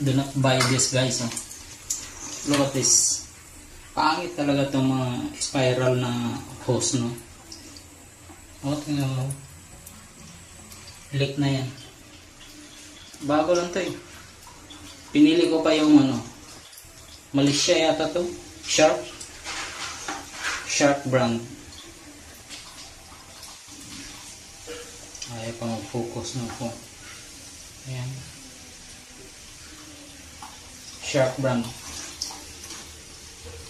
Do not buy this, guys. Oh. Look at this. Pangit talaga itong mga spiral na hose, no? O, tingnan mo. Leak na yan. Bago lang to eh. Pinili ko pa yung ano. Malaysia yata to. Sharp brand. Ayaw pa mag-focus na po. Ayan. Sharp brand.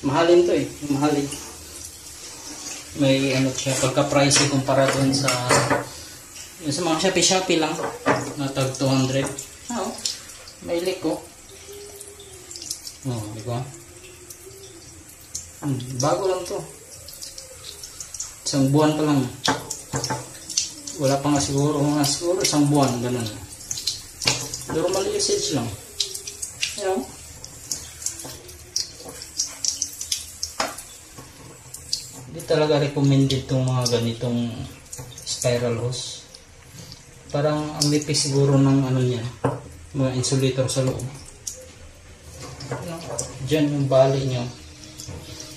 Mahalin to eh. Mahalin. May ano siya, pagka-pricey kumpara dun sa mga Shopee lang. Na tag 200. Oh, may leak ko. Oh, di ba? Bago lang to. Isang buwan pa lang. Wala pa nga siguro isang buwan, ganun. Normal usage lang. Ayan. Hindi talaga recommended itong mga ganitong spiral hose. Parang ang nipis siguro ng ano niya, mga insulator sa loob. Diyan yung bali nyo.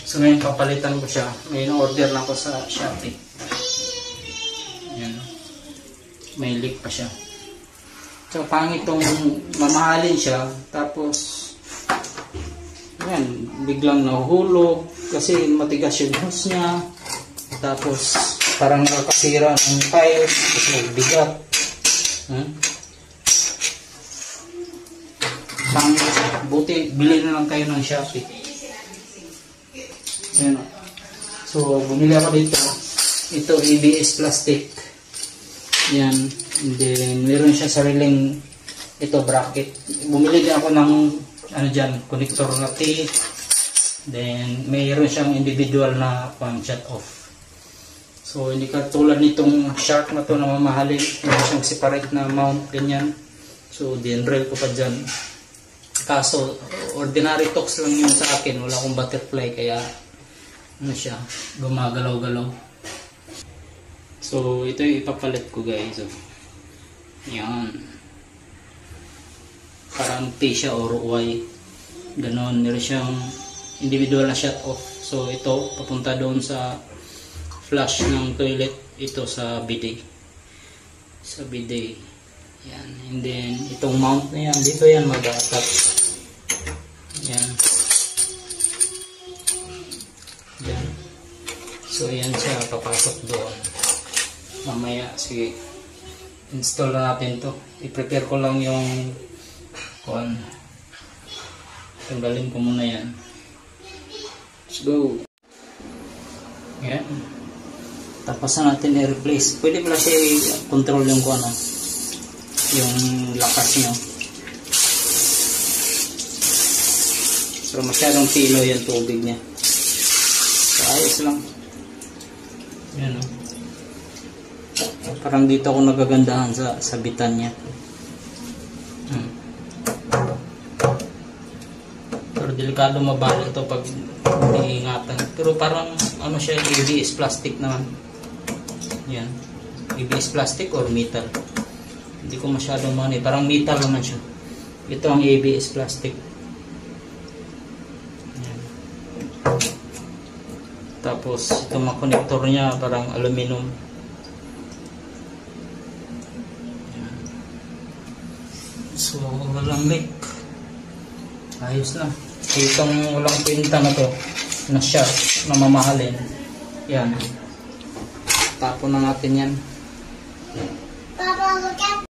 So ngayon papalitan ko siya. May in-order na ako sa Shopee. Ayan. May leak pa siya. So pangit itong mamahalin siya. Tapos ayan, biglang nahuhulog kasi matigas yung hose niya. Tapos parang nakakasira ng pipe kasi magbigat. Buti bili na lang kayo ng Shopee. Ayan. So bumili ako dito. Ito ABS plastic. Yan. And then meron siya sariling ito bracket. Bumili din ako ng ano dyan, connector na T. Then mayroon siyang individual na shut off. So hindi ka tulad nitong shark na to na mamahalin. Meron siyang separate na mount ganyan. So dinrail ko pa dyan. Kaso ordinary tox lang yung sa akin. Wala akong butterfly kaya ano siya, gumagalaw-galaw. So ito yung ipapalit ko, guys. So, yan. Parang T siya or Y. Ganon. Meron siyang individual na shut off. So ito papunta doon sa flush ng toilet, ito sa bidet. Sa bidet. Yan. And then itong mount na yan, dito yan mag-attach. Yan. Yan. So yan siya, papasok doon. Mamaya, sige. Install na natin to. I-prepare ko lang yung tanggalin ko muna yan. Let's go. Yan. Tapos na natin i-replace. Pwede pala siya i-control yung yung lakas nyo. So masyadong tino yung tubig niya. So ayos lang. Yan o. Parang dito ako nagagandahan sa bitan niya. Pero delikado mabali ito pag hindi ingatan. Pero parang ano siya, ABS plastic naman. Yan. ABS plastic or metal. Hindi ko masyadong mani. Parang metal naman siya. Ito ang ABS plastic. Yan. Tapos itong mga connector niya parang aluminum. Yan. So walang leak. Ayos na. So itong walang pinta na to na sharp na mamahalin. Yan. Tapon na natin yan.